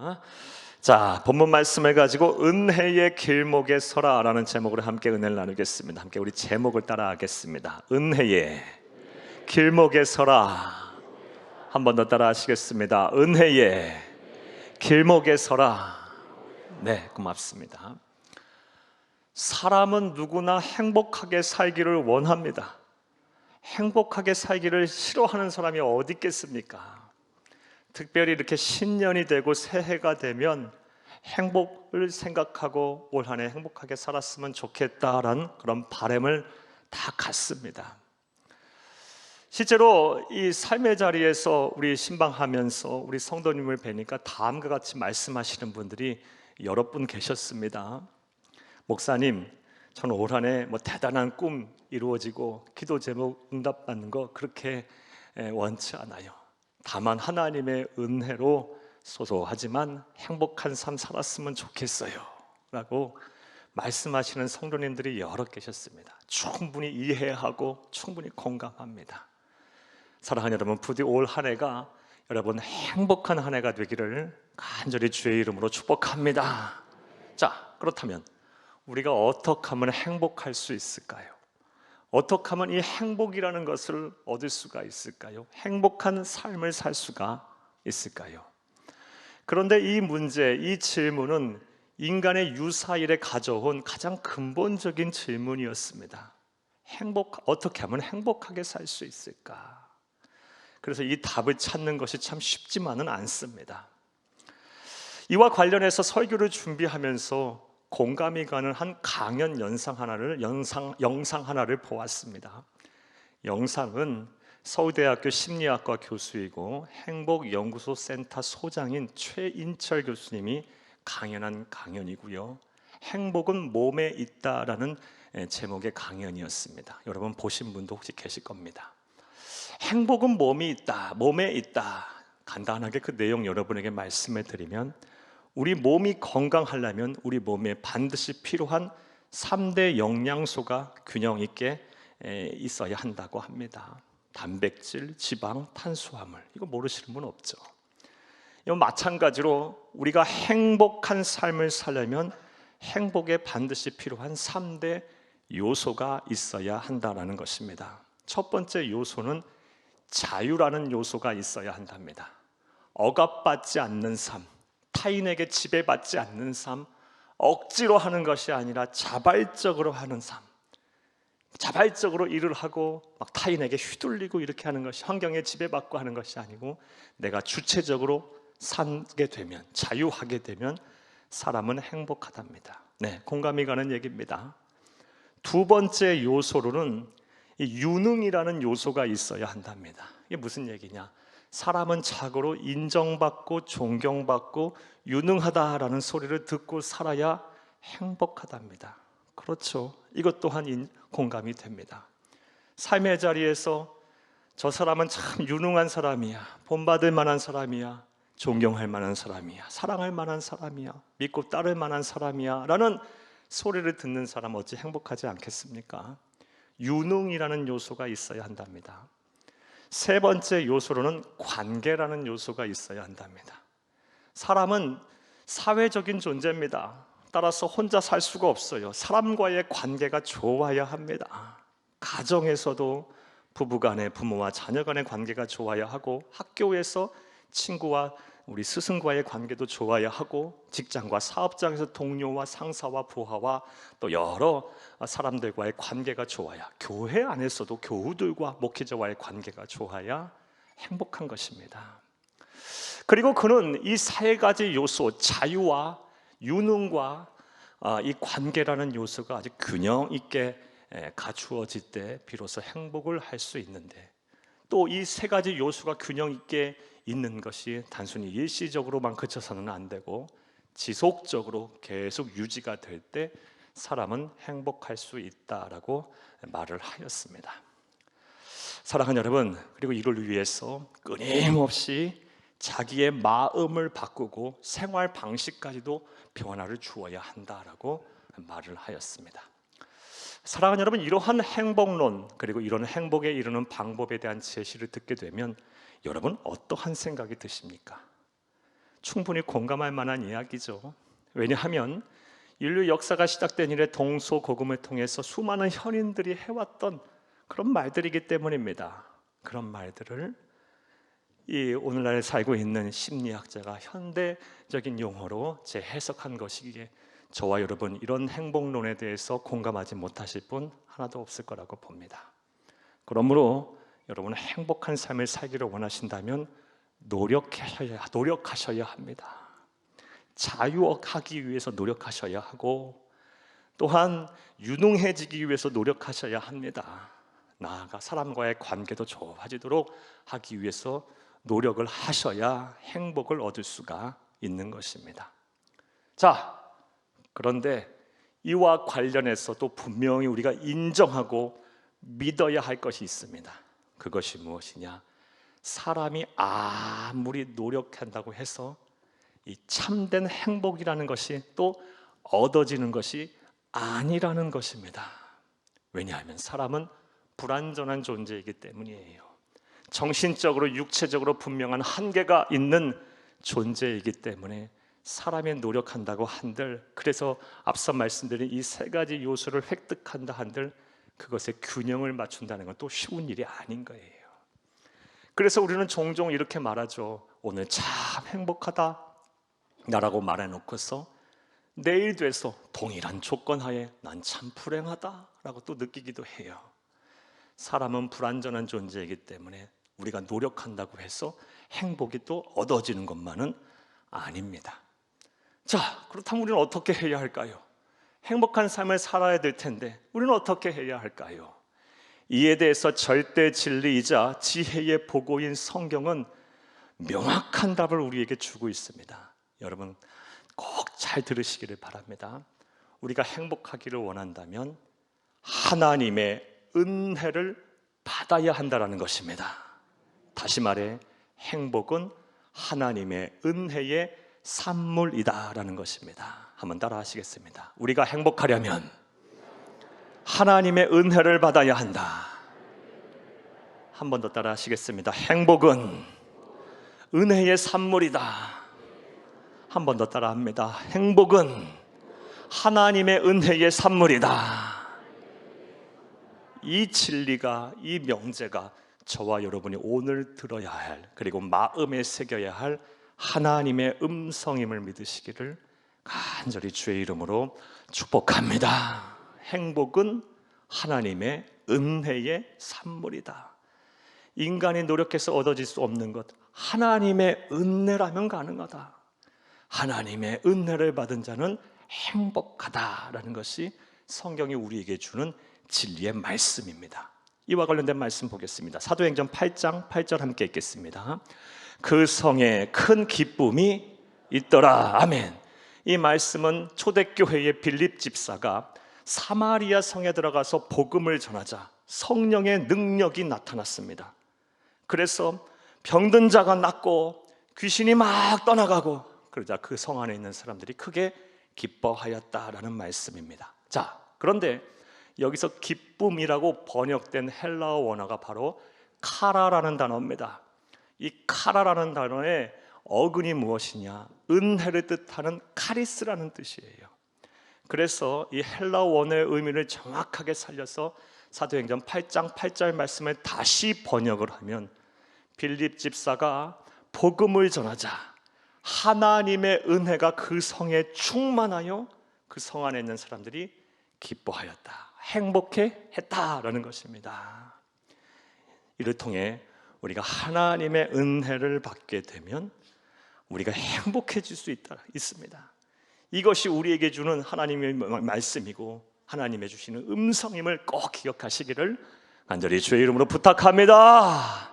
있습니다. 자, 본문 말씀을 가지고 은혜의 길목에 서라라는 제목으로 함께 은혜를 나누겠습니다. 함께 우리 제목을 따라하겠습니다. 은혜의 길목에 서라. 한 번 더 따라하시겠습니다. 은혜의 길목에 서라. 네, 고맙습니다. 사람은 누구나 행복하게 살기를 원합니다. 행복하게 살기를 싫어하는 사람이 어디 있겠습니까? 특별히 이렇게 신년이 되고 새해가 되면 행복을 생각하고 올 한 해 행복하게 살았으면 좋겠다라는 그런 바람을 다 갖습니다. 실제로 이 삶의 자리에서 우리 신방하면서 우리 성도님을 뵈니까 다음과 같이 말씀하시는 분들이 여러 분 계셨습니다. 목사님, 저는 올 한 해 대단한 꿈 이루어지고 기도 제목 응답받는 거 그렇게 원치 않아요. 다만 하나님의 은혜로 소소하지만 행복한 삶 살았으면 좋겠어요 라고 말씀하시는 성도님들이 여러 계셨습니다. 충분히 이해하고 충분히 공감합니다. 사랑하는 여러분, 부디 올 한 해가 여러분 행복한 한 해가 되기를 간절히 주의 이름으로 축복합니다. 자, 그렇다면 우리가 어떻게 하면 행복할 수 있을까요? 어떻게 하면 이 행복이라는 것을 얻을 수가 있을까요? 행복한 삶을 살 수가 있을까요? 그런데 이 문제, 이 질문은 인간의 유사일에 가져온 가장 근본적인 질문이었습니다. 어떻게 하면 행복하게 살 수 있을까? 그래서 이 답을 찾는 것이 참 쉽지만은 않습니다. 이와 관련해서 설교를 준비하면서 공감이 가는 한 강연 영상 하나를 보았습니다. 영상은 서울대학교 심리학과 교수이고 행복연구소 센터 소장인 최인철 교수님이 강연한 강연이고요. 행복은 몸에 있다라는 제목의 강연이었습니다. 여러분 보신 분도 혹시 계실 겁니다. 행복은 몸에 있다. 간단하게 그 내용 여러분에게 말씀을 드리면 우리 몸이 건강하려면 우리 몸에 반드시 필요한 3대 영양소가 균형 있게 있어야 한다고 합니다. 단백질, 지방, 탄수화물. 이거 모르시는 분 없죠? 이건 마찬가지로 우리가 행복한 삶을 살려면 행복에 반드시 필요한 3대 요소가 있어야 한다는 것입니다. 첫 번째 요소는 자유라는 요소가 있어야 한답니다. 억압받지 않는 삶, 타인에게 지배받지 않는 삶, 억지로 하는 것이 아니라 자발적으로 하는 삶. 자발적으로 일을 하고 타인에게 휘둘리고 이렇게 하는 것이, 환경에 지배받고 하는 것이 아니고 내가 주체적으로 살게 되면, 자유하게 되면 사람은 행복하답니다. 네, 공감이 가는 얘기입니다. 두 번째 요소로는 이 유능이라는 요소가 있어야 한답니다. 이게 무슨 얘기냐? 사람은 자고로 인정받고 존경받고 유능하다라는 소리를 듣고 살아야 행복하답니다. 그렇죠. 이것 또한 공감이 됩니다. 삶의 자리에서 저 사람은 참 유능한 사람이야, 본받을 만한 사람이야, 존경할 만한 사람이야, 사랑할 만한 사람이야, 믿고 따를 만한 사람이야 라는 소리를 듣는 사람 어찌 행복하지 않겠습니까? 유능이라는 요소가 있어야 한답니다. 세 번째 요소로는 관계라는 요소가 있어야 한답니다. 사람은 사회적인 존재입니다. 따라서 혼자 살 수가 없어요. 사람과의 관계가 좋아야 합니다. 가정에서도 부부간의, 부모와 자녀 간의 관계가 좋아야 하고, 학교에서 친구와 우리 스승과의 관계도 좋아야 하고, 직장과 사업장에서 동료와 상사와 부하와 또 여러 사람들과의 관계가 좋아야, 교회 안에서도 교우들과 목회자와의 관계가 좋아야 행복한 것입니다. 그리고 그는 이 세 가지 요소, 자유와 유능과 이 관계라는 요소가 아주 균형 있게 갖추어질 때 비로소 행복을 할 수 있는데, 또 이 세 가지 요소가 균형 있게 있는 것이 단순히 일시적으로만 그쳐서는 안 되고 지속적으로 계속 유지가 될 때 사람은 행복할 수 있다라고 말을 하였습니다. 사랑하는 여러분, 그리고 이를 위해서 끊임없이 자기의 마음을 바꾸고 생활 방식까지도 변화를 주어야 한다라고 말을 하였습니다. 사랑하는 여러분, 이러한 행복론 그리고 이런 행복에 이르는 방법에 대한 제시를 듣게 되면 여러분 어떠한 생각이 드십니까? 충분히 공감할 만한 이야기죠. 왜냐하면 인류 역사가 시작된 이래 동서고금을 통해서 수많은 현인들이 해왔던 그런 말들이기 때문입니다. 그런 말들을 이 오늘날 살고 있는 심리학자가 현대적인 용어로 재해석한 것이기에 저와 여러분 이런 행복론에 대해서 공감하지 못하실 분 하나도 없을 거라고 봅니다. 그러므로 여러분은 행복한 삶을 살기를 원하신다면 노력하셔야 합니다. 자유하기 위해서 노력하셔야 하고 또한 유능해지기 위해서 노력하셔야 합니다. 나아가 사람과의 관계도 좋아지도록 하기 위해서 노력을 하셔야 행복을 얻을 수가 있는 것입니다. 자, 그런데 이와 관련해서도 분명히 우리가 인정하고 믿어야 할 것이 있습니다. 그것이 무엇이냐? 사람이 아무리 노력한다고 해서 이 참된 행복이라는 것이 또 얻어지는 것이 아니라는 것입니다. 왜냐하면 사람은 불완전한 존재이기 때문이에요. 정신적으로 육체적으로 분명한 한계가 있는 존재이기 때문에 사람이 노력한다고 한들, 그래서 앞서 말씀드린 이 세 가지 요소를 획득한다 한들 그것에 균형을 맞춘다는 건 또 쉬운 일이 아닌 거예요. 그래서 우리는 종종 이렇게 말하죠. 오늘 참 행복하다 나라고 말해놓고서 내일 돼서 동일한 조건 하에 난 참 불행하다 라고 또 느끼기도 해요. 사람은 불완전한 존재이기 때문에 우리가 노력한다고 해서 행복이 또 얻어지는 것만은 아닙니다. 자, 그렇다면 우리는 어떻게 해야 할까요? 행복한 삶을 살아야 될 텐데 우리는 어떻게 해야 할까요? 이에 대해서 절대 진리이자 지혜의 보고인 성경은 명확한 답을 우리에게 주고 있습니다. 여러분 꼭 잘 들으시기를 바랍니다. 우리가 행복하기를 원한다면 하나님의 은혜를 받아야 한다는 것입니다. 다시 말해 행복은 하나님의 은혜의 산물이다라는 것입니다. 한번 따라 하시겠습니다. 우리가 행복하려면 하나님의 은혜를 받아야 한다. 한 번 더 따라 하시겠습니다. 행복은 은혜의 산물이다. 한 번 더 따라 합니다. 행복은 하나님의 은혜의 산물이다. 이 진리가, 이 명제가 저와 여러분이 오늘 들어야 할, 그리고 마음에 새겨야 할 하나님의 음성임을 믿으시기를 간절히 주의 이름으로 축복합니다. 행복은 하나님의 은혜의 산물이다. 인간이 노력해서 얻어질 수 없는 것, 하나님의 은혜라면 가능하다. 하나님의 은혜를 받은 자는 행복하다라는 것이 성경이 우리에게 주는 진리의 말씀입니다. 이와 관련된 말씀 보겠습니다. 사도행전 8장 8절 함께 읽겠습니다. 그 성에 큰 기쁨이 있더라. 아멘. 이 말씀은 초대교회의 빌립 집사가 사마리아 성에 들어가서 복음을 전하자 성령의 능력이 나타났습니다. 그래서 병든 자가 낫고 귀신이 막 떠나가고 그러자 그 성 안에 있는 사람들이 크게 기뻐하였다라는 말씀입니다. 자, 그런데 여기서 기쁨이라고 번역된 헬라어 원어가 바로 카라라는 단어입니다. 이 카라라는 단어의 어근이 무엇이냐? 은혜를 뜻하는 카리스라는 뜻이에요. 그래서 이 헬라어 원어의 의미를 정확하게 살려서 사도행전 8장 8절 말씀을 다시 번역을 하면 빌립 집사가 복음을 전하자 하나님의 은혜가 그 성에 충만하여 그 성 안에 있는 사람들이 기뻐하였다, 행복해 했다라는 것입니다. 이를 통해 우리가 하나님의 은혜를 받게 되면 우리가 행복해질 수 있습니다. 이것이 우리에게 주는 하나님의 말씀이고 하나님의 주시는 음성임을 꼭 기억하시기를 간절히 주의 이름으로 부탁합니다.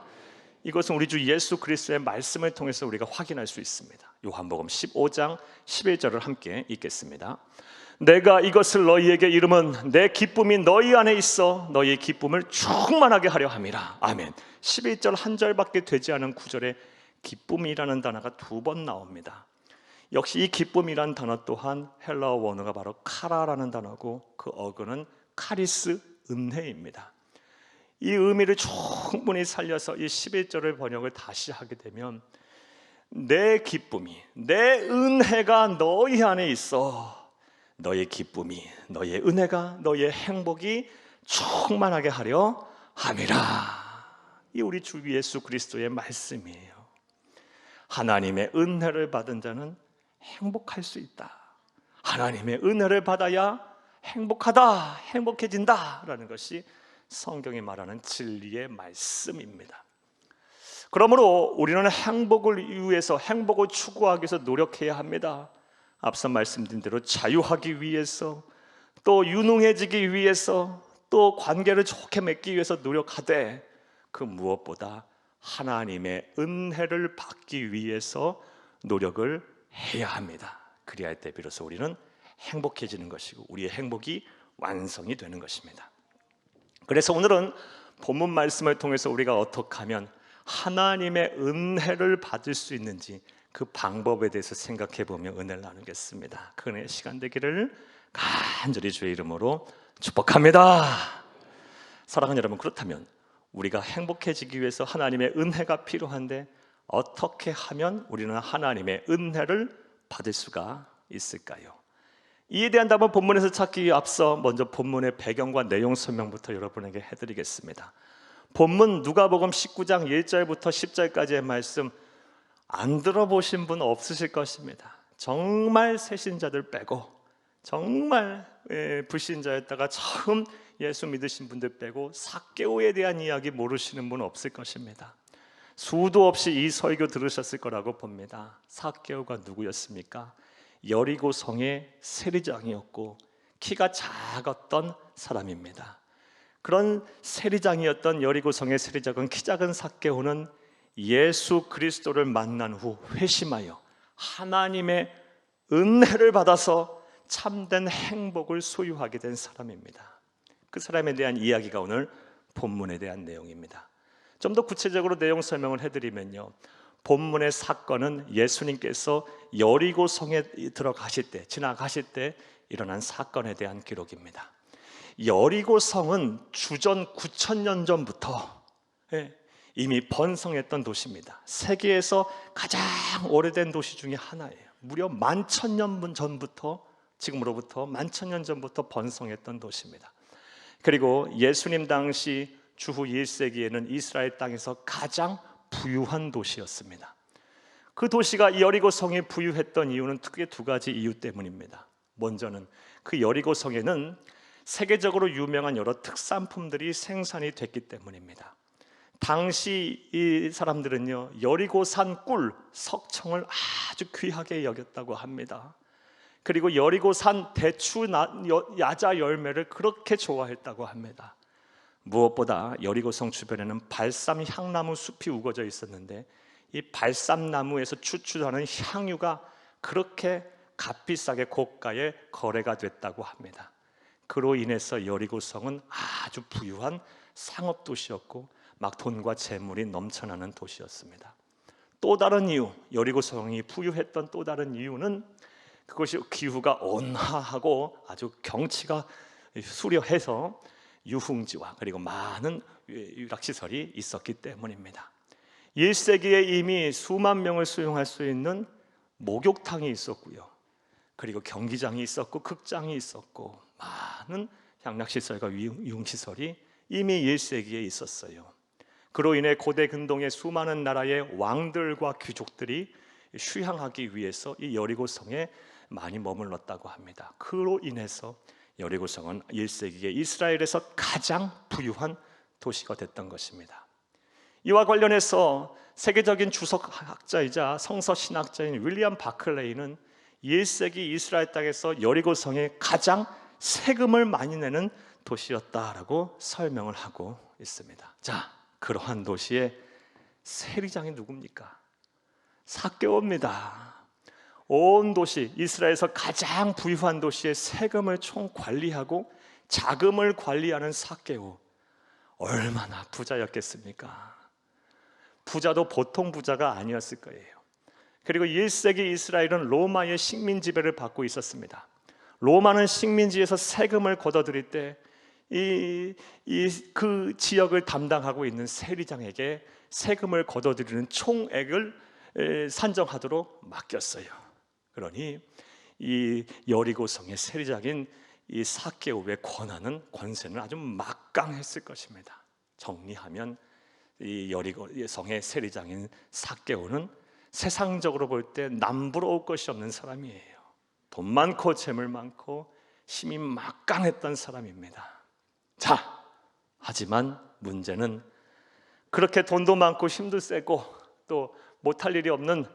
이것은 우리 주 예수 그리스도의 말씀을 통해서 우리가 확인할 수 있습니다. 요한복음 15장 11절을 함께 읽겠습니다. 내가 이것을 너희에게 이름은 내 기쁨이 너희 안에 있어 너희의 기쁨을 충만하게 하려 함이라. 아멘. 11절 한 절밖에 되지 않은 구절에 기쁨이라는 단어가 2번 나옵니다. 역시 이 기쁨이라는 단어 또한 헬라어 원어가 바로 카라라는 단어고 그 어근은 카리스, 은혜입니다. 이 의미를 충분히 살려서 이 11절의 번역을 다시 하게 되면 내 기쁨이, 내 은혜가 너희 안에 있어 너의 기쁨이, 너의 은혜가, 너의 행복이 충만하게 하려 함이라. 이 우리 주 예수 그리스도의 말씀이에요. 하나님의 은혜를 받은 자는 행복할 수 있다. 하나님의 은혜를 받아야 행복하다, 행복해진다 라는 것이 성경이 말하는 진리의 말씀입니다. 그러므로 우리는 행복을 위해서, 행복을 추구하기 위해서 노력해야 합니다. 앞서 말씀드린 대로 자유하기 위해서, 또 유능해지기 위해서, 또 관계를 좋게 맺기 위해서 노력하되, 그 무엇보다 하나님의 은혜를 받기 위해서 노력을 해야 합니다. 그리할 때 비로소 우리는 행복해지는 것이고 우리의 행복이 완성이 되는 것입니다. 그래서 오늘은 본문 말씀을 통해서 우리가 어떻게 하면 하나님의 은혜를 받을 수 있는지 그 방법에 대해서 생각해 보며 은혜를 나누겠습니다. 그 은혜의 시간 되기를 간절히 주의 이름으로 축복합니다. 사랑하는 여러분, 그렇다면 우리가 행복해지기 위해서 하나님의 은혜가 필요한데 어떻게 하면 우리는 하나님의 은혜를 받을 수가 있을까요? 이에 대한 답은 본문에서 찾기 앞서 먼저 본문의 배경과 내용 설명부터 여러분에게 해드리겠습니다. 본문 누가복음 19장 1절부터 10절까지의 말씀 안 들어보신 분 없으실 것입니다. 정말 새신자들 빼고, 정말 불신자였다가 처음 예수 믿으신 분들 빼고 삭개오에 대한 이야기 모르시는 분 없을 것입니다. 수도 없이 이 설교 들으셨을 거라고 봅니다. 삭개오가 누구였습니까? 여리고성의 세리장이었고 키가 작았던 사람입니다. 그런 세리장이었던 여리고성의 세리장은 키 작은 삭개오는 예수 그리스도를 만난 후 회심하여 하나님의 은혜를 받아서 참된 행복을 소유하게 된 사람입니다. 그 사람에 대한 이야기가 오늘 본문에 대한 내용입니다. 좀 더 구체적으로 내용 설명을 해드리면요, 본문의 사건은 예수님께서 여리고성에 들어가실 때, 지나가실 때 일어난 사건에 대한 기록입니다. 여리고성은 주전 9,000년 전부터 이미 번성했던 도시입니다. 세계에서 가장 오래된 도시 중에 하나예요. 무려 11,000년 전부터, 지금으로부터 11,000년 전부터 번성했던 도시입니다. 그리고 예수님 당시 주후 1세기에는 이스라엘 땅에서 가장 부유한 도시였습니다. 그 도시가 여리고성이 부유했던 이유는 크게 두 가지 이유 때문입니다. 먼저는 그 여리고성에는 세계적으로 유명한 여러 특산품들이 생산이 됐기 때문입니다. 당시 이 사람들은요, 여리고산 꿀, 석청을 아주 귀하게 여겼다고 합니다. 그리고 여리고산 대추 야자 열매를 그렇게 좋아했다고 합니다. 무엇보다 여리고성 주변에는 발삼 향나무 숲이 우거져 있었는데 이 발삼나무에서 추출하는 향유가 그렇게 값비싸게 고가에 거래가 됐다고 합니다. 그로 인해서 여리고성은 아주 부유한 상업도시였고 막 돈과 재물이 넘쳐나는 도시였습니다. 또 다른 이유, 여리고성이 부유했던 또 다른 이유는 그것이 기후가 온화하고 아주 경치가 수려해서 유흥지와 그리고 많은 유락시설이 있었기 때문입니다. 1세기에 이미 수만 명을 수용할 수 있는 목욕탕이 있었고요, 그리고 경기장이 있었고 극장이 있었고 많은 향락시설과 유흥시설이 이미 1세기에 있었어요. 그로 인해 고대 근동의 수많은 나라의 왕들과 귀족들이 휴양하기 위해서 이 여리고성에 많이 머물렀다고 합니다. 그로 인해서 여리고성은 1세기에 이스라엘에서 가장 부유한 도시가 됐던 것입니다. 이와 관련해서 세계적인 주석학자이자 성서신학자인 윌리엄 바클레이는 1세기 이스라엘 땅에서 여리고성에 가장 세금을 많이 내는 도시였다라고 설명을 하고 있습니다. 자, 그러한 도시의 세리장이 누굽니까? 삭개오입니다. 온 도시, 이스라엘에서 가장 부유한 도시의 세금을 총관리하고 자금을 관리하는 삭개오, 얼마나 부자였겠습니까? 부자도 보통 부자가 아니었을 거예요. 그리고 1세기 이스라엘은 로마의 식민 지배를 받고 있었습니다. 로마는 식민지에서 세금을 걷어들일 때 그 지역을 담당하고 있는 세리장에게 세금을 걷어들이는 총액을 산정하도록 맡겼어요. 그러니 이 여리고성의 세리장인 이 삭개오의 권세는 아주 막강했을 것입니다. 정리하면 이 여리고성의 세리장인 삭개오는 세상적으로 볼 때 남부러울 것이 없는 사람이에요. 돈 많고 재물 많고 힘이 막강했던 사람입니다. 자, 하지만 문제는 그렇게 돈도 많고 힘도 세고 또 못할 일이 없는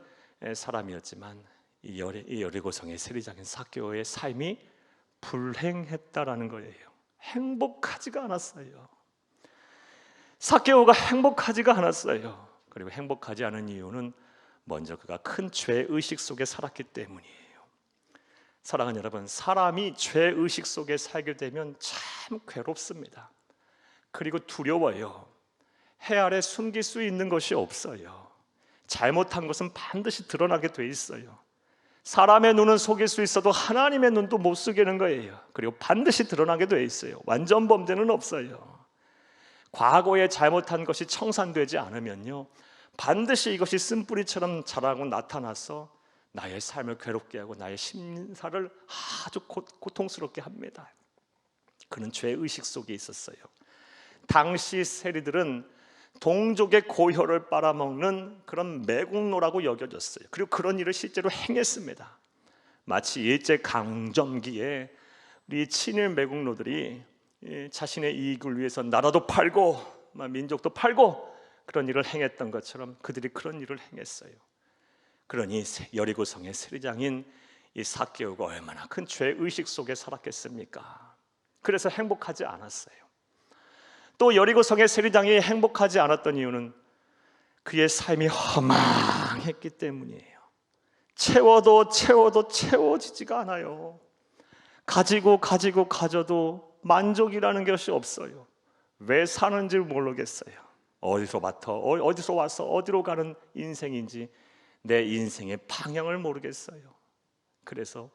사람이었지만 이 여리고성의 세리장인 삭개오의 삶이 불행했다라는 거예요. 행복하지가 않았어요. 삭개오가 행복하지가 않았어요. 그리고 행복하지 않은 이유는 먼저 그가 큰 죄의식 속에 살았기 때문이에요. 사랑하는 여러분, 사람이 죄의식 속에 살게 되면 참 괴롭습니다. 그리고 두려워요. 해 아래 숨길 수 있는 것이 없어요. 잘못한 것은 반드시 드러나게 돼 있어요. 사람의 눈은 속일 수 있어도 하나님의 눈도 못 속이는 거예요. 그리고 반드시 드러나게 돼 있어요. 완전 범죄는 없어요. 과거에 잘못한 것이 청산되지 않으면요, 반드시 이것이 쓴뿌리처럼 자라고 나타나서 나의 삶을 괴롭게 하고 나의 심사를 아주 고통스럽게 합니다. 그는 죄의식 속에 있었어요. 당시 세리들은 동족의 고혈을 빨아먹는 그런 매국노라고 여겨졌어요. 그리고 그런 일을 실제로 행했습니다. 마치 일제강점기에 우리 친일 매국노들이 자신의 이익을 위해서 나라도 팔고 민족도 팔고 그런 일을 행했던 것처럼 그들이 그런 일을 행했어요. 그러니 여리고성의 세리장인 이 삭개오가 얼마나 큰 죄의식 속에 살았겠습니까? 그래서 행복하지 않았어요. 또 여리고성의 세리장이 행복하지 않았던 이유는 그의 삶이 허망했기 때문이에요. 채워도 채워지지가 않아요. 가져도 만족이라는 것이 없어요. 왜 사는지 모르겠어요. 어디서 와서 어디로 가는 인생인지 내 인생의 방향을 모르겠어요. 그래서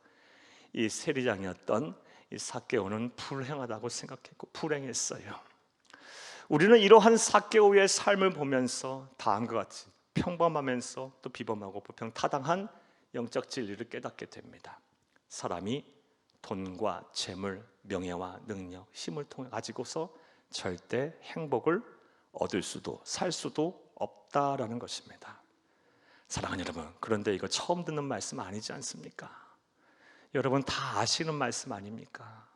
이 세리장이었던 이 삭개오는 불행하다고 생각했고 불행했어요. 우리는 이러한 삭개오의 삶을 보면서 다음과 같이 평범하면서 또 비범하고 불평타당한 영적 진리를 깨닫게 됩니다. 사람이 돈과 재물, 명예와 능력, 힘을 통해 가지고서 절대 행복을 얻을 수도 살 수도 없다라는 것입니다. 사랑하는 여러분, 그런데 이거 처음 듣는 말씀 아니지 않습니까? 여러분 다 아시는 말씀 아닙니까?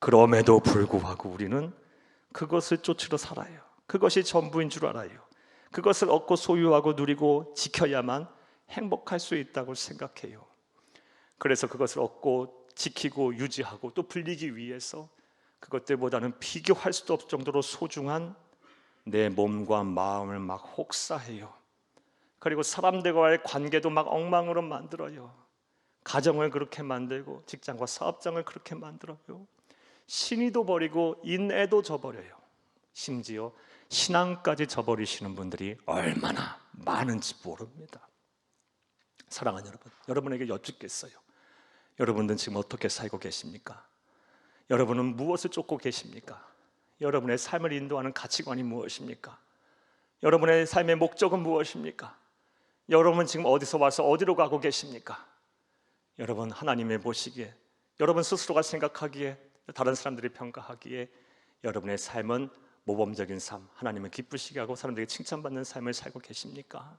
그럼에도 불구하고 우리는 그것을 쫓으러 살아요. 그것이 전부인 줄 알아요. 그것을 얻고 소유하고 누리고 지켜야만 행복할 수 있다고 생각해요. 그래서 그것을 얻고 지키고 유지하고 또 불리기 위해서 그것들보다는 비교할 수도 없을 정도로 소중한 내 몸과 마음을 막 혹사해요. 그리고 사람들과의 관계도 막 엉망으로 만들어요. 가정을 그렇게 만들고 직장과 사업장을 그렇게 만들어요. 신의도 버리고 인애도 저버려요. 심지어 신앙까지 저버리시는 분들이 얼마나 많은지 모릅니다. 사랑하는 여러분, 여러분에게 여쭙겠어요. 여러분들은 지금 어떻게 살고 계십니까? 여러분은 무엇을 쫓고 계십니까? 여러분의 삶을 인도하는 가치관이 무엇입니까? 여러분의 삶의 목적은 무엇입니까? 여러분 지금 어디서 와서 어디로 가고 계십니까? 여러분 하나님의 보시기에, 여러분 스스로가 생각하기에, 다른 사람들이 평가하기에 여러분의 삶은 모범적인 삶, 하나님을 기쁘시게 하고 사람들에게 칭찬받는 삶을 살고 계십니까?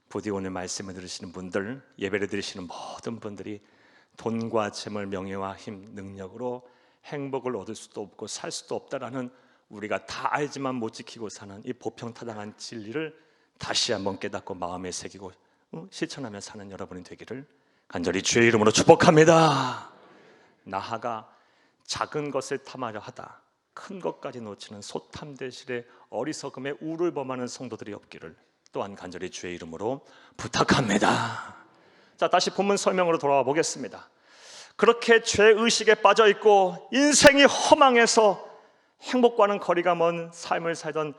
부디 오늘 말씀을 들으시는 분들, 예배를 드리시는 모든 분들이 돈과 재물, 명예와 힘, 능력으로 행복을 얻을 수도 없고 살 수도 없다라는 우리가 다 알지만 못 지키고 사는 이 보편타당한 진리를 다시 한번 깨닫고 마음에 새기고 실천하며 사는 여러분이 되기를 간절히 주의 이름으로 축복합니다. 나아가 작은 것을 탐하려 하다 큰 것까지 놓치는 소탐대실의 어리석음에 우를 범하는 성도들이 없기를 또한 간절히 주의 이름으로 부탁합니다. 자, 다시 본문 설명으로 돌아와 보겠습니다. 그렇게 죄의식에 빠져 있고 인생이 허망해서 행복과는 거리가 먼 삶을 살던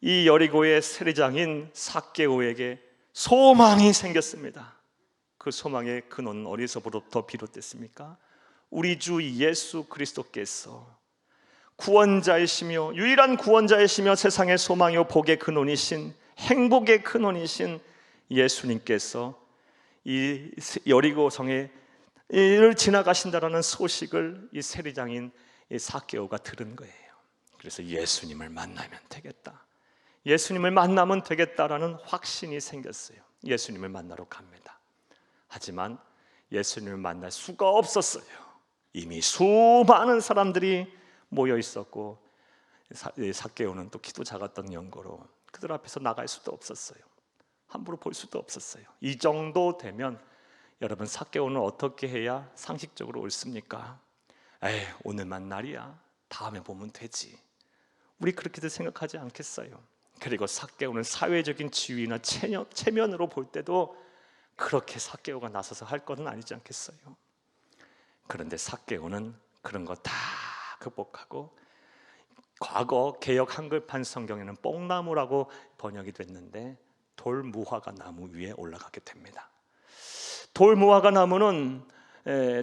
이 여리고의 세리장인 삭개오에게 소망이 생겼습니다. 그 소망의 근원은 어디서부터 비롯됐습니까? 우리 주 예수 그리스도께서 구원자이시며 유일한 구원자이시며 세상의 소망이요 복의 근원이신 행복의 근원이신 예수님께서 이 여리고성에 를 지나가신다라는 소식을 이 세리장인 이 삭개오가 들은 거예요. 그래서 예수님을 만나면 되겠다, 예수님을 만나면 되겠다라는 확신이 생겼어요. 예수님을 만나러 갑니다. 하지만 예수님을 만날 수가 없었어요. 이미 수많은 사람들이 모여 있었고 삭개오는 또 키도 작았던 연고로 그들 앞에서 나갈 수도 없었어요. 함부로 볼 수도 없었어요. 이 정도 되면 여러분, 삭개오는 어떻게 해야 상식적으로 옳습니까? 에이, 오늘만 날이야, 다음에 보면 되지. 우리 그렇게도 생각하지 않겠어요? 그리고 삭개오는 사회적인 지위나 체면으로 볼 때도 그렇게 삭개오가 나서서 할 것은 아니지 않겠어요? 그런데 삭개오는 그런 거 다 극복하고, 과거 개역 한글판 성경에는 뽕나무라고 번역이 됐는데 돌무화과 나무 위에 올라가게 됩니다. 돌무화과 나무는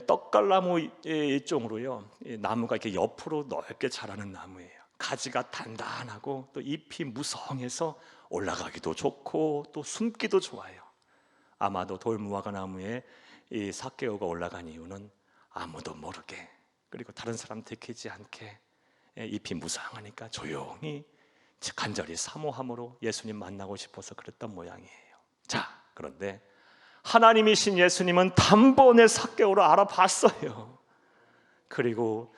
떡갈나무 일종으로요, 나무가 이렇게 옆으로 넓게 자라는 나무예요. 가지가 단단하고 또 잎이 무성해서 올라가기도 좋고 또 숨기도 좋아요. 아마도 돌무화과 나무에 이 삭개오가 올라간 이유는 아무도 모르게, 그리고 다른 사람 들키지 않게, 잎이 무성하니까 조용히 간절히 사모함으로 예수님 만나고 싶어서 그랬던 모양이에요. 자, 그런데 하나님이신 예수님은 단번에 삭개오를 알아봤어요. 그리고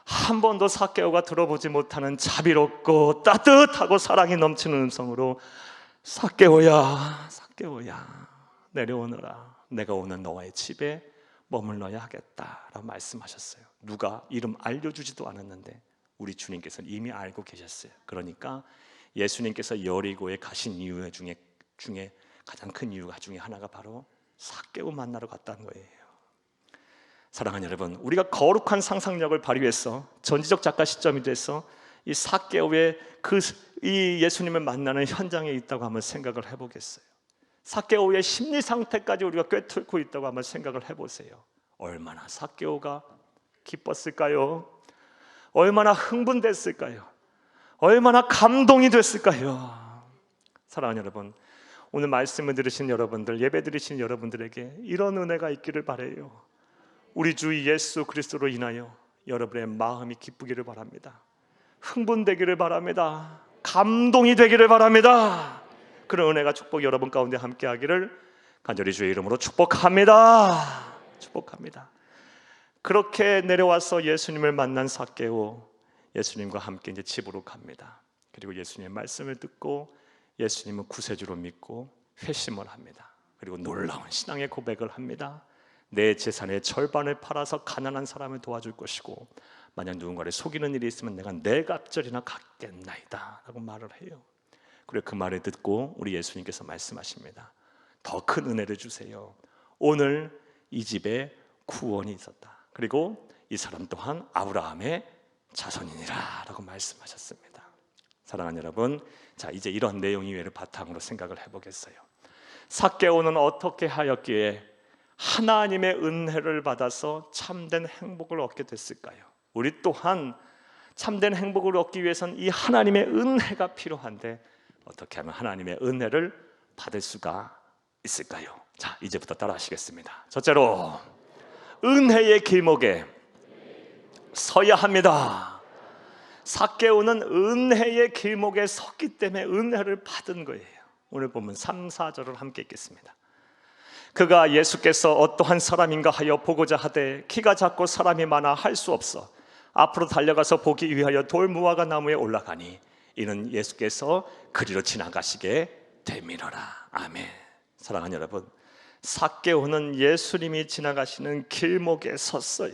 한 번도 삭개오가 들어보지 못하는 자비롭고 따뜻하고 사랑이 넘치는 음성으로 삭개오야, 삭개오야, 내려오너라. 내가 오늘 너와의 집에 머물러야 하겠다라고 말씀하셨어요. 누가 이름 알려주지도 않았는데 우리 주님께서는 이미 알고 계셨어요. 그러니까 예수님께서 여리고에 가신 이유 중에 가장 큰 이유가 중에 하나가 바로 삭개오 만나러 갔다는 거예요. 사랑하는 여러분, 우리가 거룩한 상상력을 발휘해서 전지적 작가 시점이 돼서 이 삭개오의 이 예수님을 만나는 현장에 있다고 한번 생각을 해보겠어요. 삭개오의 심리 상태까지 우리가 꿰뚫고 있다고 한번 생각을 해보세요. 얼마나 삭개오가 기뻤을까요? 얼마나 흥분됐을까요? 얼마나 감동이 됐을까요? 사랑하는 여러분, 오늘 말씀을 들으신 여러분들, 예배 드리신 여러분들에게 이런 은혜가 있기를 바라요. 우리 주 예수 그리스도로 인하여 여러분의 마음이 기쁘기를 바랍니다. 흥분되기를 바랍니다. 감동이 되기를 바랍니다. 그런 은혜가, 축복 여러분 가운데 함께하기를 간절히 주의 이름으로 축복합니다. 축복합니다. 그렇게 내려와서 예수님을 만난 삭개오, 예수님과 함께 이제 집으로 갑니다. 그리고 예수님의 말씀을 듣고 예수님을 구세주로 믿고 회심을 합니다. 그리고 놀라운 신앙의 고백을 합니다. 내 재산의 절반을 팔아서 가난한 사람을 도와줄 것이고, 만약 누군가를 속이는 일이 있으면 내가 네 갑절이나 갚겠나이다 라고 말을 해요. 그리고 그 말을 듣고 우리 예수님께서 말씀하십니다. 더 큰 은혜를 주세요. 오늘 이 집에 구원이 있었다. 그리고 이 사람 또한 아브라함의 자손이니라 라고 말씀하셨습니다. 사랑하는 여러분, 자, 이제 이런 내용 이외를 바탕으로 생각을 해보겠어요. 삭개오는 어떻게 하였기에 하나님의 은혜를 받아서 참된 행복을 얻게 됐을까요? 우리 또한 참된 행복을 얻기 위해서는 이 하나님의 은혜가 필요한데 어떻게 하면 하나님의 은혜를 받을 수가 있을까요? 자, 이제부터 따라 하시겠습니다. 첫째로, 은혜의 길목에 서야 합니다. 삭개오는 은혜의 길목에 섰기 때문에 은혜를 받은 거예요. 오늘 보면 3, 4절을 함께 읽겠습니다. 그가 예수께서 어떠한 사람인가 하여 보고자 하되 키가 작고 사람이 많아 할 수 없어 앞으로 달려가서 보기 위하여 돌무화과 나무에 올라가니 이는 예수께서 그리로 지나가시게 되밀어라. 아멘. 사랑하는 여러분, 삭개오는 예수님이 지나가시는 길목에 섰어요.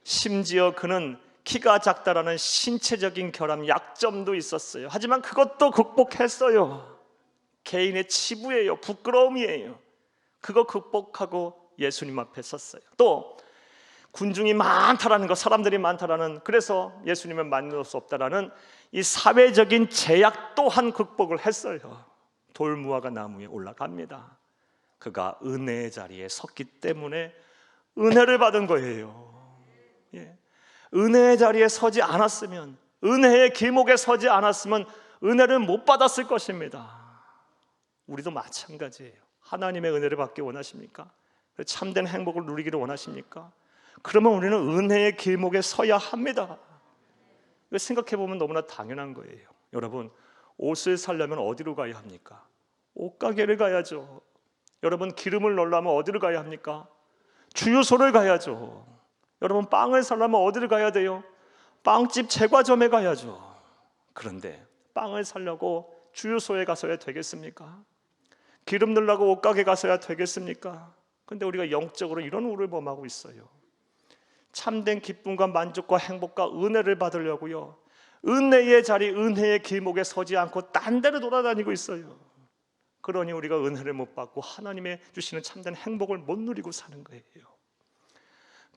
심지어 그는 키가 작다라는 신체적인 결함, 약점도 있었어요. 하지만 그것도 극복했어요. 개인의 치부예요. 부끄러움이에요. 그거 극복하고 예수님 앞에 섰어요. 또 군중이 많다라는 거, 사람들이 많다라는, 그래서 예수님을 만날 수 없다라는 이 사회적인 제약 또한 극복을 했어요. 돌무화과 나무에 올라갑니다. 그가 은혜의 자리에 섰기 때문에 은혜를 받은 거예요. 예. 은혜의 자리에 서지 않았으면, 은혜의 길목에 서지 않았으면 은혜를 못 받았을 것입니다. 우리도 마찬가지예요. 하나님의 은혜를 받기 원하십니까? 참된 행복을 누리기를 원하십니까? 그러면 우리는 은혜의 길목에 서야 합니다. 이거 생각해 보면 너무나 당연한 거예요. 여러분, 옷을 사려면 어디로 가야 합니까? 옷가게를 가야죠. 여러분, 기름을 넣으려면 어디를 가야 합니까? 주유소를 가야죠. 여러분, 빵을 사려면 어디를 가야 돼요? 빵집 제과점에 가야죠. 그런데 빵을 사려고 주유소에 가서야 되겠습니까? 기름 넣으려고 옷가게 가서야 되겠습니까? 근데 우리가 영적으로 이런 우를 범하고 있어요. 참된 기쁨과 만족과 행복과 은혜를 받으려고요, 은혜의 자리, 은혜의 길목에 서지 않고 딴 데로 돌아다니고 있어요. 그러니 우리가 은혜를 못 받고 하나님의 주시는 참된 행복을 못 누리고 사는 거예요.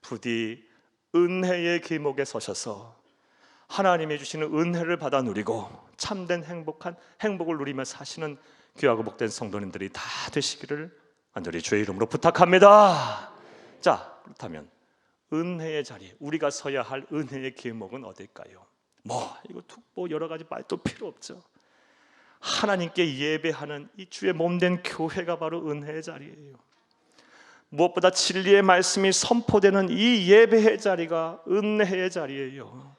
부디 은혜의 길목에 서셔서 하나님이 주시는 은혜를 받아 누리고 참된 행복을 누리며 사시는 귀하고 복된 성도님들이 다 되시기를 간절히 주의 이름으로 부탁합니다. 자, 그렇다면 은혜의 자리, 우리가 서야 할 은혜의 길목은 어딜까요? 이거 여러 가지 말도 필요 없죠. 하나님께 예배하는 이 주의 몸된 교회가 바로 은혜의 자리예요. 무엇보다 진리의 말씀이 선포되는 이 예배의 자리가 은혜의 자리예요.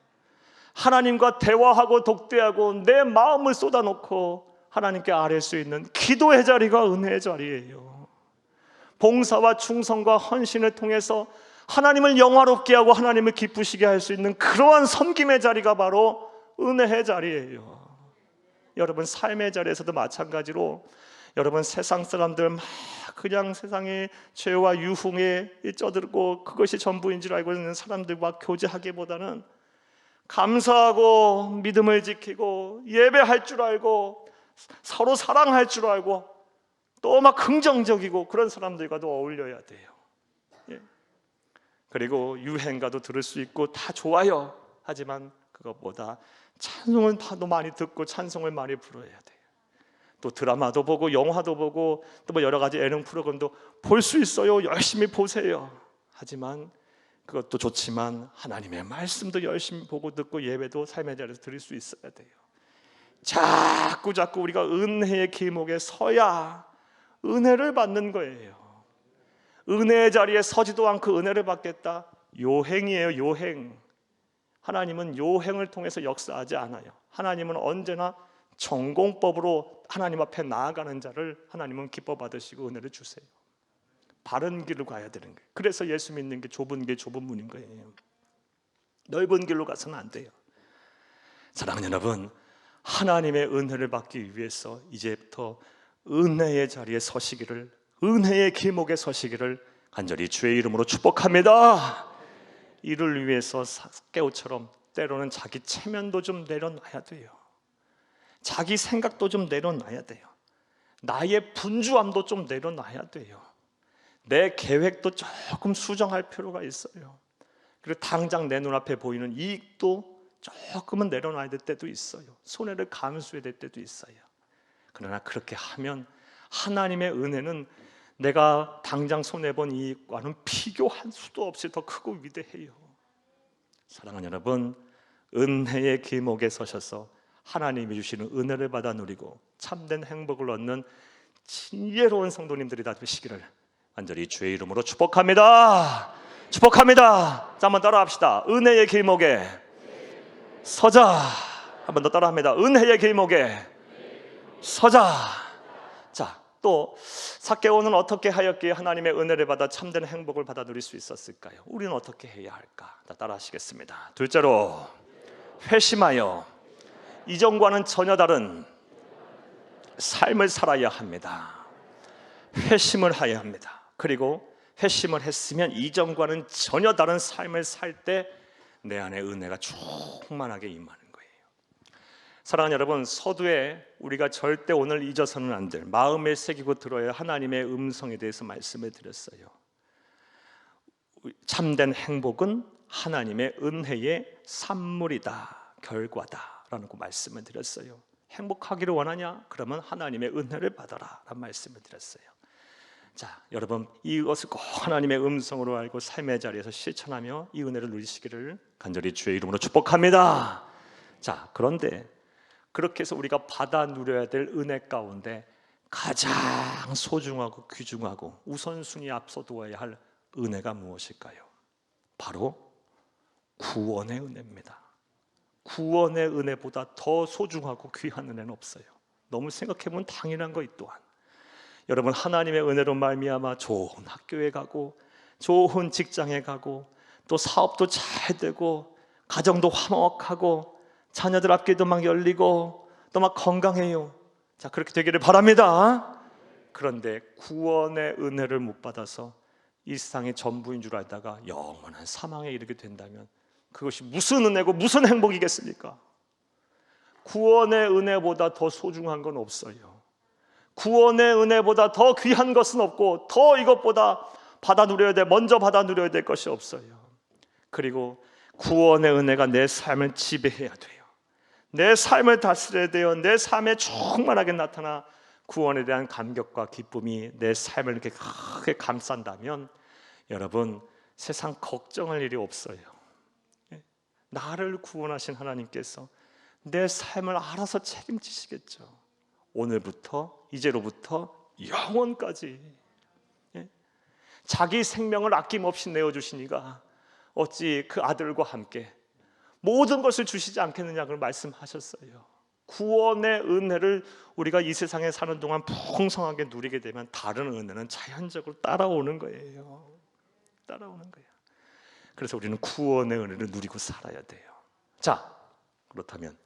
하나님과 대화하고 독대하고 내 마음을 쏟아놓고 하나님께 아뢰 수 있는 기도의 자리가 은혜의 자리예요. 봉사와 충성과 헌신을 통해서 하나님을 영화롭게 하고 하나님을 기쁘시게 할 수 있는 그러한 섬김의 자리가 바로 은혜의 자리예요. 여러분, 삶의 자리에서도 마찬가지로 여러분, 세상 사람들 막 그냥 세상의 죄와 유흥에 쩌들고 그것이 전부인 줄 알고 있는 사람들과 교제하기보다는 감사하고 믿음을 지키고 예배할 줄 알고 서로 사랑할 줄 알고 또 막 긍정적이고 그런 사람들과도 어울려야 돼요. 그리고 유행가도 들을 수 있고 다 좋아요. 하지만 그것보다 찬송은 더 많이 듣고 찬송을 많이 불러야 돼요. 또 드라마도 보고 영화도 보고 또 여러 가지 예능 프로그램도 볼 수 있어요. 열심히 보세요. 하지만 그것도 좋지만 하나님의 말씀도 열심히 보고 듣고 예배도 삶의 자리에서 드릴 수 있어야 돼요. 자꾸 우리가 은혜의 길목에 서야 은혜를 받는 거예요. 은혜의 자리에 서지도 않고 은혜를 받겠다? 요행이에요. 요행. 하나님은 요행을 통해서 역사하지 않아요. 하나님은 언제나 전공법으로 하나님 앞에 나아가는 자를 하나님은 기뻐 받으시고 은혜를 주세요. 바른 길로 가야 되는 거예요. 그래서 예수 믿는 게 좁은 문인 거예요. 넓은 길로 가서는 안 돼요. 사랑하는 여러분, 하나님의 은혜를 받기 위해서 이제부터 은혜의 자리에 서시기를, 은혜의 길목에 서시기를 간절히 주의 이름으로 축복합니다. 이를 위해서 삭개오처럼 때로는 자기 체면도 좀 내려놔야 돼요. 자기 생각도 좀 내려놔야 돼요. 나의 분주함도 좀 내려놔야 돼요. 내 계획도 조금 수정할 필요가 있어요. 그리고 당장 내 눈앞에 보이는 이익도 조금은 내려놔야 될 때도 있어요. 손해를 감수해야 될 때도 있어요. 그러나 그렇게 하면 하나님의 은혜는 내가 당장 손해본 이익과는 비교할 수도 없이 더 크고 위대해요. 사랑하는 여러분, 은혜의 길목에 서셔서 하나님이 주시는 은혜를 받아 누리고 참된 행복을 얻는 지혜로운 성도님들이 다 되시기를 간절히 주의 이름으로 축복합니다. 축복합니다. 자, 한번 따라합시다. 은혜의 길목에 서자. 한번 더 따라합니다. 은혜의 길목에 서자. 자, 또 삭개오는 어떻게 하였기에 하나님의 은혜를 받아 참된 행복을 받아 누릴 수 있었을까요? 우리는 어떻게 해야 할까? 따라하시겠습니다. 둘째로, 회심하여 이전과는 전혀 다른 삶을 살아야 합니다. 회심을 해야 합니다. 그리고 회심을 했으면 이전과는 전혀 다른 삶을 살 때 내 안에 은혜가 충만하게 임하는 거예요. 사랑하는 여러분, 서두에 우리가 절대 오늘 잊어서는 안 될, 마음에 새기고 들어야 하나님의 음성에 대해서 말씀을 드렸어요. 참된 행복은 하나님의 은혜의 산물이다, 결과다라는 말씀을 드렸어요. 행복하기를 원하냐? 그러면 하나님의 은혜를 받아라 라는 말씀을 드렸어요. 자, 여러분, 이것을 꼭 하나님의 음성으로 알고 삶의 자리에서 실천하며 이 은혜를 누리시기를 간절히 주의 이름으로 축복합니다. 자, 그런데 그렇게 해서 우리가 받아 누려야 될 은혜 가운데 가장 소중하고 귀중하고 우선순위 앞서 두어야 할 은혜가 무엇일까요? 바로 구원의 은혜입니다. 구원의 은혜보다 더 소중하고 귀한 은혜는 없어요. 너무 생각해보면 당연한 것 이 또한, 여러분 하나님의 은혜로 말미암아 좋은 학교에 가고 좋은 직장에 가고 또 사업도 잘 되고 가정도 화목하고 자녀들 앞길도 막 열리고 또 막 건강해요. 자, 그렇게 되기를 바랍니다. 그런데 구원의 은혜를 못 받아서 이 세상의 전부인 줄 알다가 영원한 사망에 이르게 된다면 그것이 무슨 은혜고 무슨 행복이겠습니까? 구원의 은혜보다 더 소중한 건 없어요. 구원의 은혜보다 더 귀한 것은 없고 더 이것보다 먼저 받아 누려야 될 것이 없어요. 그리고 구원의 은혜가 내 삶을 지배해야 돼요. 내 삶을 다스려야 돼요. 내 삶에 충만하게 나타나 구원에 대한 감격과 기쁨이 내 삶을 이렇게 크게 감싼다면 여러분 세상 걱정할 일이 없어요. 나를 구원하신 하나님께서 내 삶을 알아서 책임지시겠죠. 오늘부터 이제로부터 영원까지 자기 생명을 아낌없이 내어주시니가 어찌 그 아들과 함께 모든 것을 주시지 않겠느냐고 말씀하셨어요. 구원의 은혜를 우리가 이 세상에 사는 동안 풍성하게 누리게 되면 다른 은혜는 자연적으로 따라오는 거예요. 따라오는 거예요. 그래서 우리는 구원의 은혜를 누리고 살아야 돼요. 자, 그렇다면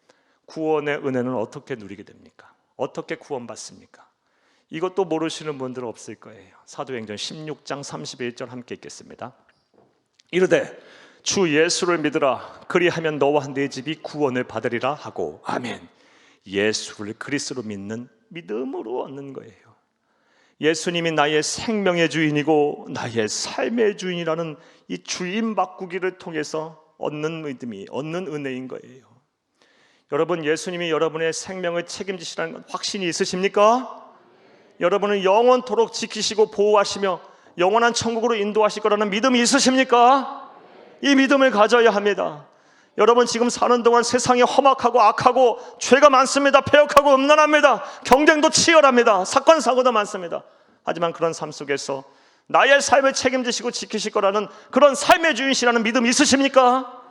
구원의 은혜는 어떻게 누리게 됩니까? 어떻게 구원받습니까? 이것도 모르시는 분들은 없을 거예요. 사도행전 16장 31절 함께 읽겠습니다. 이르되 주 예수를 믿으라 그리하면 너와 네 집이 구원을 받으리라 하고 아멘. 예수를 그리스도로 믿는 믿음으로 얻는 거예요. 예수님이 나의 생명의 주인이고 나의 삶의 주인이라는 이 주인 바꾸기를 통해서 얻는 믿음이, 얻는 은혜인 거예요. 여러분, 예수님이 여러분의 생명을 책임지시라는 건 확신이 있으십니까? 여러분을 영원토록 지키시고 보호하시며 영원한 천국으로 인도하실 거라는 믿음이 있으십니까? 이 믿음을 가져야 합니다. 여러분 지금 사는 동안 세상이 험악하고 악하고 죄가 많습니다. 패역하고 음란합니다. 경쟁도 치열합니다. 사건 사고도 많습니다. 하지만 그런 삶 속에서 나의 삶을 책임지시고 지키실 거라는 그런 삶의 주인이시라는 믿음이 있으십니까?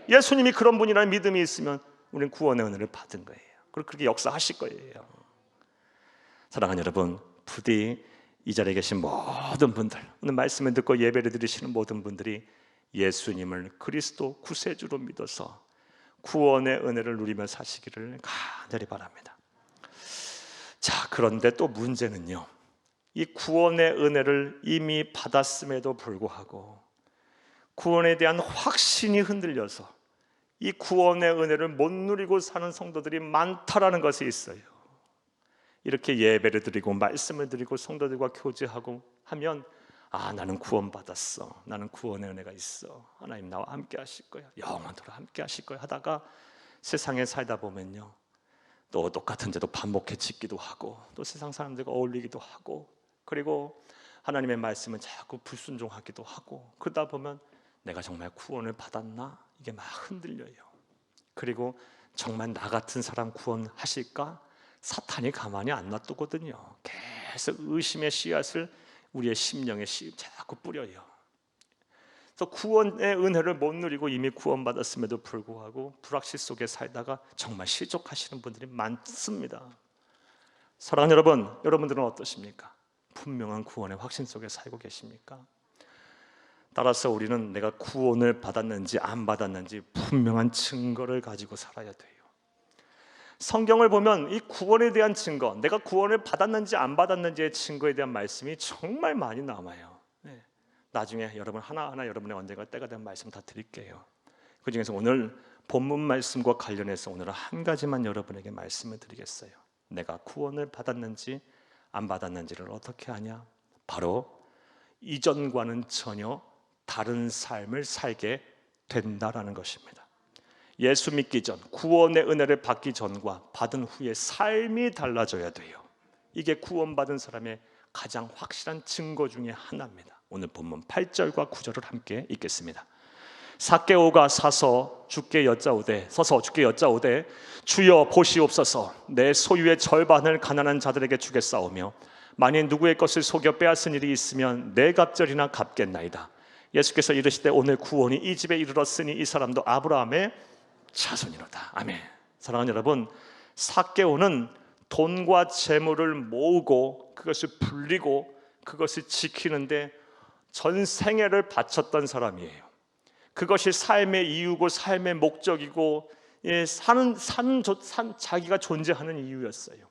예수님이 그런 분이라는 믿음이 있으면 우리는 구원의 은혜를 받은 거예요. 그리고 그렇게 역사하실 거예요. 사랑하는 여러분, 부디 이 자리에 계신 모든 분들, 오늘 말씀을 듣고 예배를 드리시는 모든 분들이 예수님을 그리스도 구세주로 믿어서 구원의 은혜를 누리며 사시기를 간절히 바랍니다. 자, 그런데 또 문제는요, 이 구원의 은혜를 이미 받았음에도 불구하고 구원에 대한 확신이 흔들려서 이 구원의 은혜를 못 누리고 사는 성도들이 많다라는 것이 있어요. 이렇게 예배를 드리고 말씀을 드리고 성도들과 교제하고 하면 나는 구원받았어, 나는 구원의 은혜가 있어, 하나님 나와 함께 하실 거야, 영원토록 함께 하실 거야 하다가 세상에 살다 보면요, 또 똑같은 죄도 반복해 짓기도 하고 또 세상 사람들과 어울리기도 하고 그리고 하나님의 말씀은 자꾸 불순종하기도 하고 그러다 보면 내가 정말 구원을 받았나? 이게 막 흔들려요. 그리고 정말 나 같은 사람 구원하실까? 사탄이 가만히 안 놔두거든요. 계속 의심의 씨앗을 우리의 심령에 자꾸 뿌려요. 그래서 구원의 은혜를 못 누리고 이미 구원받았음에도 불구하고 불확실 속에 살다가 정말 실족하시는 분들이 많습니다. 사랑하는 여러분, 여러분들은 어떠십니까? 분명한 구원의 확신 속에 살고 계십니까? 따라서 우리는 내가 구원을 받았는지 안 받았는지 분명한 증거를 가지고 살아야 돼요. 성경을 보면 이 구원에 대한 증거, 내가 구원을 받았는지 안 받았는지의 증거에 대한 말씀이 정말 많이 남아요. 나중에 여러분 하나하나 여러분의 언젠가 때가 되면 말씀 다 드릴게요. 그 중에서 오늘 본문 말씀과 관련해서 오늘은 한 가지만 여러분에게 말씀을 드리겠어요. 내가 구원을 받았는지 안 받았는지를 어떻게 아냐? 바로 이전과는 전혀 다른 삶을 살게 된다라는 것입니다. 예수 믿기 전, 구원의 은혜를 받기 전과 받은 후의 삶이 달라져야 돼요. 이게 구원받은 사람의 가장 확실한 증거 중에 하나입니다. 오늘 본문 8절과 9절을 함께 읽겠습니다. 삭개오가 서서 주께 여짜오되 주여 보시옵소서, 내 소유의 절반을 가난한 자들에게 주겠사오며 만일 누구의 것을 속여 빼앗은 일이 있으면 내 갑절이나 갚겠나이다. 예수께서 이르시되 오늘 구원이 이 집에 이르렀으니 이 사람도 아브라함의 자손이로다. 아멘. 사랑하는 여러분, 삭개오는 돈과 재물을 모으고 그것을 불리고 그것을 지키는데 전 생애를 바쳤던 사람이에요. 그것이 삶의 이유고 삶의 목적이고 자기가 존재하는 이유였어요.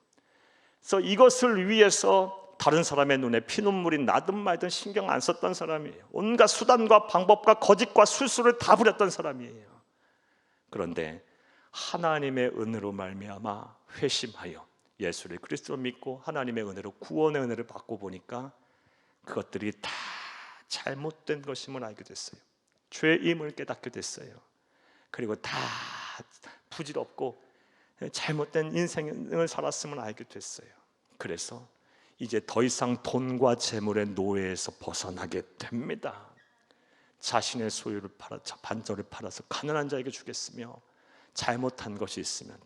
그래서 이것을 위해서 다른 사람의 눈에 피눈물이 나든 말든 신경 안 썼던 사람이에요. 온갖 수단과 방법과 거짓과 술수를 다 부렸던 사람이에요. 그런데 하나님의 은혜로 말미암아 회심하여 예수를 그리스도로 믿고 하나님의 은혜로 구원의 은혜를 받고 보니까 그것들이 다 잘못된 것임을 알게 됐어요. 죄임을 깨닫게 됐어요. 그리고 다 부질없고 잘못된 인생을 살았음을 알게 됐어요. 그래서 이제 더 이상 돈과 재물의 노예에서 벗어나게 됩니다. 자신의 소유를 반절을 팔아서 가난한 자에게 주겠으며 잘못한 것이 있으면,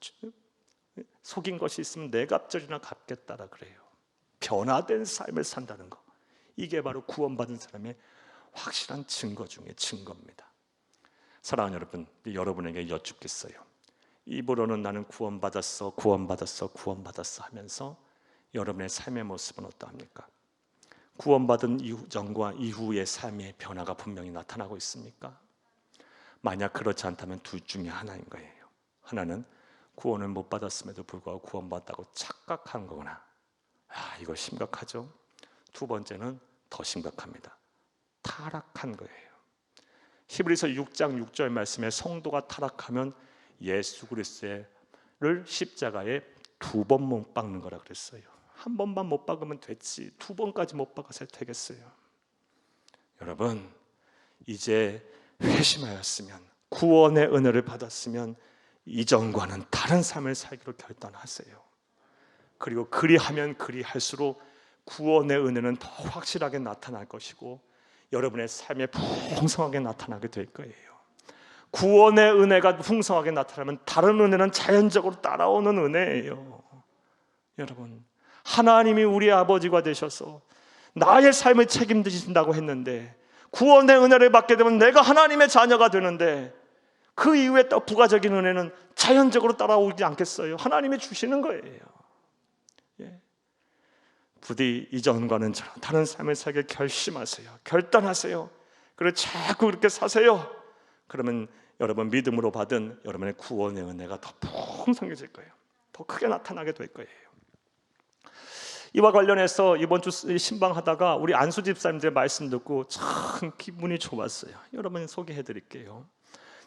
속인 것이 있으면 내 갑절이나 갚겠다라 그래요. 변화된 삶을 산다는 것, 이게 바로 구원받은 사람의 확실한 증거 중에 증거입니다. 사랑하는 여러분, 여러분에게 여쭙겠어요. 입으로는 나는 구원받았어 하면서 여러분의 삶의 모습은 어떠합니까? 구원받은 이후 전과 이후의 삶의 변화가 분명히 나타나고 있습니까? 만약 그렇지 않다면 둘 중에 하나인 거예요. 하나는 구원을 못 받았음에도 불구하고 구원받았다고 착각한 거구나. 이거 심각하죠. 두 번째는 더 심각합니다. 타락한 거예요. 히브리서 6장 6절 말씀에 성도가 타락하면 예수 그리스도를 십자가에 2번 못 박는 거라 그랬어요. 한 번만 못 박으면 됐지 2번까지 못 박아서 되겠어요? 여러분, 이제 회심하였으면, 구원의 은혜를 받았으면 이전과는 다른 삶을 살기로 결단하세요. 그리고 그리하면 그리할수록 구원의 은혜는 더 확실하게 나타날 것이고 여러분의 삶에 풍성하게 나타나게 될 거예요. 구원의 은혜가 풍성하게 나타나면 다른 은혜는 자연적으로 따라오는 은혜예요. 여러분, 하나님이 우리의 아버지가 되셔서 나의 삶을 책임지신다고 했는데 구원의 은혜를 받게 되면 내가 하나님의 자녀가 되는데 그 이후에 또 부가적인 은혜는 자연적으로 따라오지 않겠어요? 하나님이 주시는 거예요. 부디 이전과는 다른 삶을 살길 결심하세요. 결단하세요. 그리고 자꾸 그렇게 사세요. 그러면 여러분 믿음으로 받은 여러분의 구원의 은혜가 더 풍성해질 거예요. 더 크게 나타나게 될 거예요. 이와 관련해서 이번 주 신방하다가 우리 안수 집사님들 말씀 듣고 참 기분이 좋았어요. 여러분 소개해 드릴게요.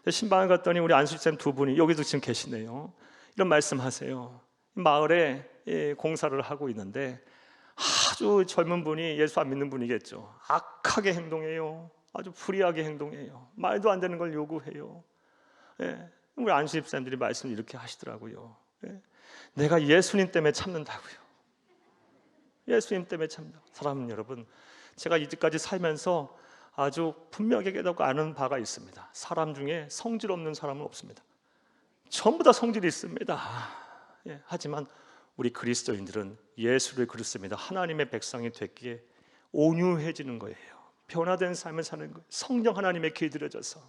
신방을 갔더니 우리 안수 집사님 두 분이 여기도 지금 계시네요. 이런 말씀하세요. 마을에 공사를 하고 있는데 아주 젊은 분이, 예수 안 믿는 분이겠죠. 악하게 행동해요. 아주 불의하게 행동해요. 말도 안 되는 걸 요구해요. 우리 안수 집사님들이 말씀을 이렇게 하시더라고요. 내가 예수님 때문에 참는다고요. 예수님 때문에 참는다. 사랑하는 여러분, 제가 이제까지 살면서 아주 분명하게 깨닫고 아는 바가 있습니다. 사람 중에 성질 없는 사람은 없습니다. 전부 다 성질이 있습니다. 하지만 우리 그리스도인들은 예수를 그리스도입니다. 하나님의 백성이 됐기에 온유해지는 거예요. 변화된 삶을 사는 거예요. 성령 하나님의 길들여져서.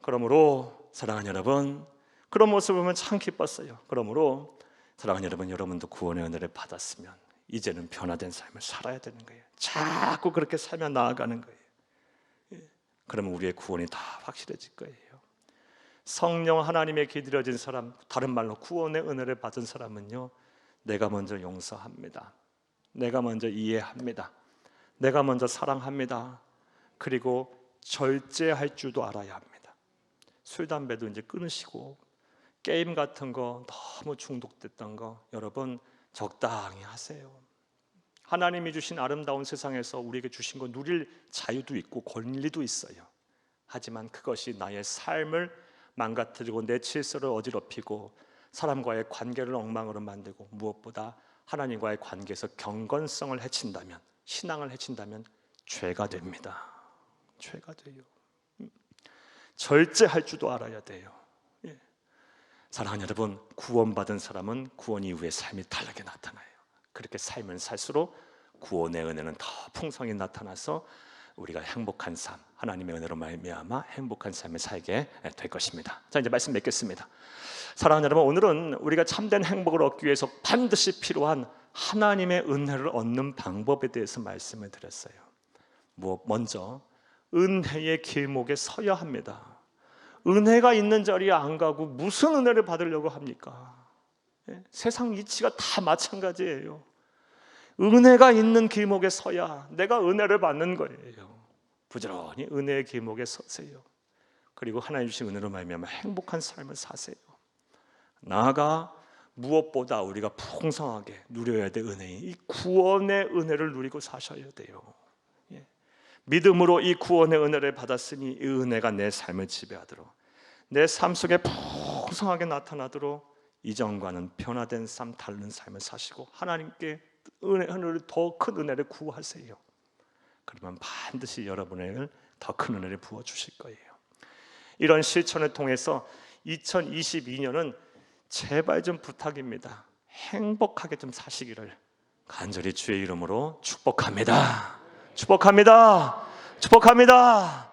그러므로 사랑하는 여러분, 그런 모습을 보면 참 기뻤어요. 그러므로 사랑하는 여러분, 여러분도 구원의 은혜를 받았으면 이제는 변화된 삶을 살아야 되는 거예요. 자꾸 그렇게 살며 나아가는 거예요. 그러면 우리의 구원이 다 확실해질 거예요. 성령 하나님의 길들여진 사람, 다른 말로 구원의 은혜를 받은 사람은요, 내가 먼저 용서합니다. 내가 먼저 이해합니다. 내가 먼저 사랑합니다. 그리고 절제할 줄도 알아야 합니다. 술, 담배도 이제 끊으시고 게임 같은 거 너무 중독됐던 거 여러분 적당히 하세요. 하나님이 주신 아름다운 세상에서 우리에게 주신 거 누릴 자유도 있고 권리도 있어요. 하지만 그것이 나의 삶을 망가뜨리고 내 질서를 어지럽히고 사람과의 관계를 엉망으로 만들고 무엇보다 하나님과의 관계에서 경건성을 해친다면, 신앙을 해친다면 죄가 됩니다. 죄가 돼요. 절제할 줄도 알아야 돼요. 예. 사랑하는 여러분, 구원받은 사람은 구원 이후의 삶이 다르게 나타나요. 그렇게 살면 살수록 구원의 은혜는 더 풍성히 나타나서 우리가 행복한 삶, 하나님의 은혜로 말미암아 행복한 삶을 살게 될 것입니다. 자, 이제 말씀 맺겠습니다. 사랑하는 여러분, 오늘은 우리가 참된 행복을 얻기 위해서 반드시 필요한 하나님의 은혜를 얻는 방법에 대해서 말씀을 드렸어요. 먼저 은혜의 길목에 서야 합니다. 은혜가 있는 자리에 안 가고 무슨 은혜를 받으려고 합니까? 예? 세상 이치가 다 마찬가지예요. 은혜가 있는 길목에 서야 내가 은혜를 받는 거예요. 부지런히 은혜의 길목에 서세요. 그리고 하나님 주신 은혜로 말미암아 행복한 삶을 사세요. 나아가 무엇보다 우리가 풍성하게 누려야 될 은혜인 이 구원의 은혜를 누리고 사셔야 돼요. 예. 믿음으로 이 구원의 은혜를 받았으니 이 은혜가 내 삶을 지배하도록, 내 삶 속에 풍성하게 나타나도록 이전과는 변화된 삶, 다른 삶을 사시고 하나님께 은혜를 더 큰 은혜를 구하세요. 그러면 반드시 여러분에게 더 큰 은혜를 부어주실 거예요. 이런 실천을 통해서 2022년은 제발 좀 부탁입니다. 행복하게 좀 사시기를 간절히 주의 이름으로 축복합니다. 축복합니다. 축복합니다.